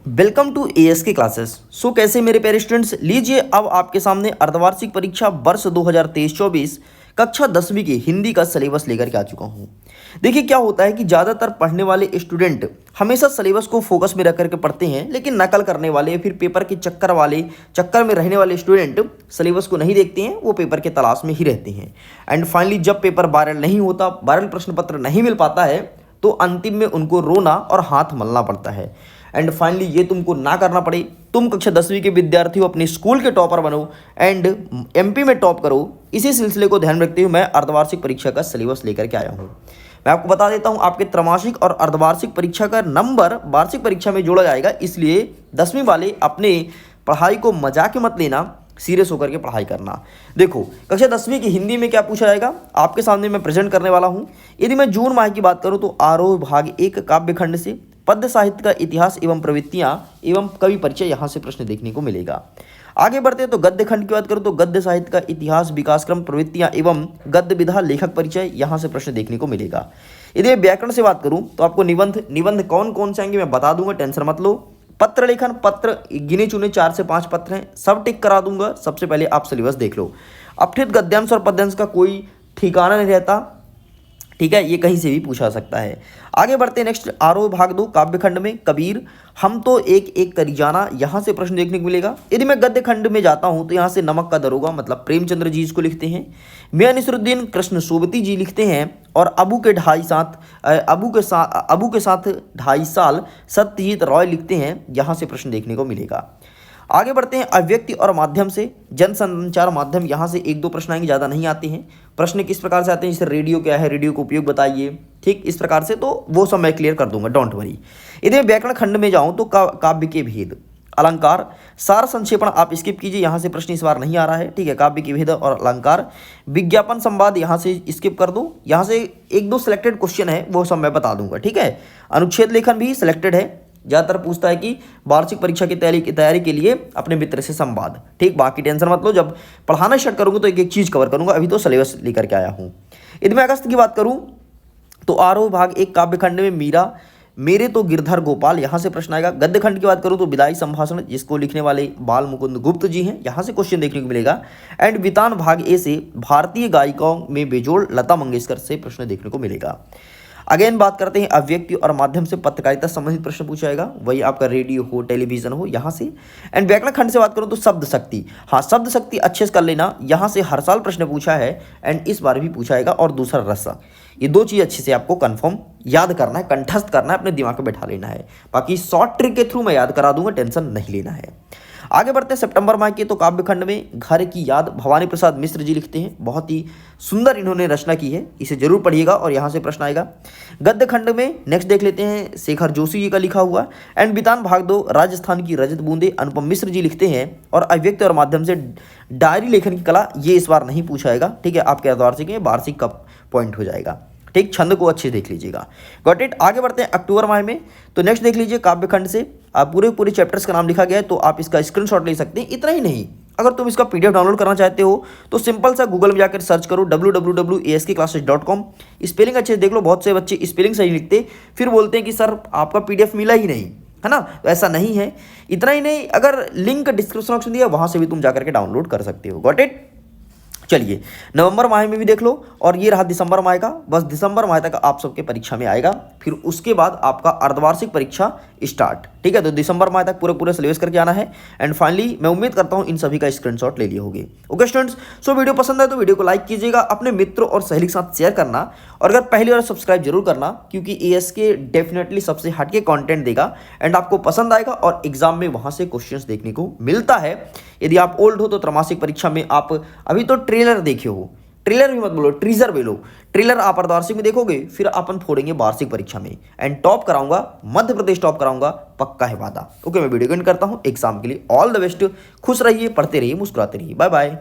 Welcome to as के classes. सो कैसे मेरे प्यारे स्टूडेंट्स, लीजिए अब आपके सामने अर्धवार्षिक परीक्षा वर्ष 2023-24 कक्षा 10वीं की हिंदी का सिलेबस लेकर के आ चुका हूँ। देखिए क्या होता है कि ज़्यादातर पढ़ने वाले स्टूडेंट हमेशा सिलेबस को फोकस में रख करके पढ़ते हैं, लेकिन नकल करने वाले फिर पेपर के चक्कर में रहने वाले स्टूडेंट सिलेबस को नहीं देखते हैं, वो पेपर के तलाश में ही रहते हैं। एंड फाइनली जब पेपर वायरल नहीं होता, वायरल प्रश्न पत्र नहीं मिल पाता है, तो अंतिम में उनको रोना और हाथ मलना पड़ता है। एंड फाइनली ये तुमको ना करना पड़े, तुम कक्षा 10वीं के विद्यार्थी हो, अपने स्कूल के टॉपर बनो एंड एमपी में टॉप करो। इसी सिलसिले को ध्यान में रखते हुए मैं अर्धवार्षिक परीक्षा का सिलेबस लेकर के आया हूँ। मैं आपको बता देता हूँ, आपके त्रैमासिक और अर्धवार्षिक परीक्षा का नंबर वार्षिक परीक्षा में जोड़ा जाएगा, इसलिए 10वीं वाले अपने पढ़ाई को मजाक में मत लेना, सीरियस होकर के पढ़ाई करना। देखो कक्षा 10वीं की हिंदी में क्या पूछा जाएगा आपके सामने मैं प्रेजेंट करने वाला हूँ। यदि मैं जून माह की बात करूँ तो आरोह भाग 1 काव्य खंड से पद्य साहित्य का इतिहास एवं प्रवृत्तियां एवं कवि परिचय यहाँ से प्रश्न देखने को मिलेगा। आगे बढ़ते हैं तो गद्य खंड की बात करूँ तो गद्य साहित्य का इतिहास, विकास क्रम, प्रवृत्तियां एवं गद्य विधा, लेखक परिचय यहाँ से प्रश्न देखने को मिलेगा। यदि मैं व्याकरण से बात करूँ तो आपको निबंध कौन कौन से आएंगे मैं बता दूंगा, टेंशन मत लो। पत्र लेखन, पत्र गिने चुने 4 से 5 पत्र हैं, सब टिक करा दूंगा। सबसे पहले आप सिलेबस देख लो। अपठित गद्यांश और पद्यांश का कोई ठिकाना नहीं रहता, ठीक है, ये कहीं से भी पूछा सकता है। आगे बढ़ते हैं नेक्स्ट, आरोह भाग 2 काव्य खंड में कबीर, हम तो एक एक करी जाना, यहाँ से प्रश्न देखने को मिलेगा। यदि मैं गद्य खंड में जाता हूँ तो यहाँ से नमक का दरोगा मतलब प्रेमचंद्र जी इसको लिखते हैं, मियां नसीरुद्दीन कृष्ण सोबती जी लिखते हैं, और अबू के साथ 2.5 साल सत्यजीत रॉय लिखते हैं, यहाँ से प्रश्न देखने को मिलेगा। आगे बढ़ते हैं अभिव्यक्ति और माध्यम से जनसंचार माध्यम, यहाँ से 1-2 प्रश्न आएंगे, ज़्यादा नहीं आते हैं। प्रश्न किस प्रकार से आते हैं, जैसे रेडियो क्या है, रेडियो का उपयोग बताइए, ठीक इस प्रकार से, तो वो सब मैं क्लियर कर दूंगा, डोंट वरी। यदि मैं व्याकरण खंड में जाऊँ तो काव्य के भेद, अलंकार, सार संक्षेपण आप स्किप कीजिए, यहाँ से प्रश्न इस बार नहीं आ रहा है, ठीक है। काव्य के भेद और अलंकार, विज्ञापन संवाद यहाँ से स्किप कर दो, यहाँ से 1-2 सिलेक्टेड क्वेश्चन है वो सब मैं बता दूंगा, ठीक है। अनुच्छेद लेखन भी सिलेक्टेड है, ज़्यादातर पूछता है कि वार्षिक परीक्षा की तैयारी के लिए अपने मित्र से संवाद, ठीक। बाकी टेंशन मत लो, जब पढ़ाना स्टार्ट करूँगा तो एक एक चीज़ कवर करूँगा, अभी तो सिलेबस लेकर के आया हूँ। यदि मैं अगस्त की बात करूँ तो आरोह भाग 1 काव्य खंड में मीरा, मेरे तो गिरधर गोपाल, यहाँ से प्रश्न आएगा। गद्य खंड की बात करूँ तो विदाई संभाषण, जिसको लिखने वाले बाल मुकुंद गुप्त जी हैं, यहाँ से क्वेश्चन देखने को मिलेगा। एंड वितान भाग ए से भारतीय गायिकाओं में बेजोड़ लता मंगेशकर से प्रश्न देखने को मिलेगा। अगेन बात करते हैं अभिव्यक्ति और माध्यम से पत्रकारिता संबंधित प्रश्न पूछा जाएगा, वही आपका रेडियो हो, टेलीविजन हो, यहाँ से। एंड व्याकरण खंड से बात करूँ तो शब्द शक्ति, हाँ शब्द शक्ति अच्छे से कर लेना, यहाँ से हर साल प्रश्न पूछा है एंड इस बार भी पूछा जाएगा। और दूसरा रस, ये 2 चीज़ अच्छे से आपको कंफर्म याद करना है, कंठस्थ करना है, अपने दिमाग में बैठा लेना है। बाकी शॉर्ट ट्रिक के थ्रू मैं याद करा दूंगा, टेंशन नहीं लेना है। आगे बढ़ते हैं सितंबर माह के तो काव्य खंड में घर की याद, भवानी प्रसाद मिश्र जी लिखते हैं, बहुत ही सुंदर इन्होंने रचना की है, इसे जरूर पढ़िएगा और यहाँ से प्रश्न आएगा। गद्य खंड में नेक्स्ट देख लेते हैं शेखर जोशी जी का लिखा हुआ। एंड वितान भाग 2 राजस्थान की रजत बूंदे, अनुपम मिश्र जी लिखते हैं, और अभिव्यक्ति और माध्यम से डायरी लेखन की कला, ये इस बार नहीं पूछा जाएगा, ठीक है। आपके अर्धवार्षिक में वार्षिक का पॉइंट हो जाएगा, ठीक। छंद को अच्छे देख लीजिएगा, गॉट इट। आगे बढ़ते हैं अक्टूबर माह में, तो नेक्स्ट देख लीजिए काव्य खंड से आप पूरे चैप्टर्स का नाम लिखा गया है, तो आप इसका स्क्रीनशॉट ले सकते हैं। इतना ही नहीं, अगर तुम इसका पीडीएफ डाउनलोड करना चाहते हो तो सिंपल सा गूगल में जाकर सर्च करो www.askclasses.com, स्पेलिंग अच्छे से देख लो। बहुत से बच्चे स्पेलिंग सही लिखते फिर बोलते हैं कि सर आपका पीडीएफ मिला ही नहीं, है ना, तो ऐसा नहीं है। इतना ही नहीं, अगर लिंक डिस्क्रिप्शन ऑप्शन दिया वहाँ से भी तुम जाकर के डाउनलोड कर सकते हो, गॉट इट। चलिए नवंबर माह में भी देख लो, और ये रहा दिसंबर माह का। बस दिसंबर माह तक आप सबके परीक्षा में आएगा, फिर उसके बाद आपका अर्धवार्षिक परीक्षा स्टार्ट, ठीक है। तो दिसंबर माह तक पूरे सिलेबस करके आना है। एंड फाइनली मैं उम्मीद करता हूँ इन सभी का स्क्रीनशॉट ले लिए होंगे। ओके स्टूडेंट्स, सो वीडियो पसंद आए तो वीडियो को लाइक कीजिएगा, अपने मित्रों और सहेली के साथ शेयर करना, और अगर पहली बार सब्सक्राइब जरूर करना, क्योंकि एएसके डेफिनेटली सबसे हटके कंटेंट देगा एंड आपको पसंद आएगा, और एग्जाम में वहां से क्वेश्चंस देखने को मिलता है। यदि आप ओल्ड हो तो त्रैमासिक परीक्षा में आप अभी तो ट्रेलर देखे हो, ट्रेलर भी मत बोलो, ट्रीजर बोलो, ट्रेलर आप अर्धवार्षिक में देखोगे, फिर अपन फोड़ेंगे वार्षिक परीक्षा में, एंड टॉप कराऊंगा, मध्य प्रदेश टॉप कराऊंगा, पक्का है वादा। ओके, मैं वीडियो एंड करता हूं एग्जाम के लिए। ऑल द बेस्ट, खुश रहिए, पढ़ते रहिए, मुस्कुराते रहिए, बाय बाय।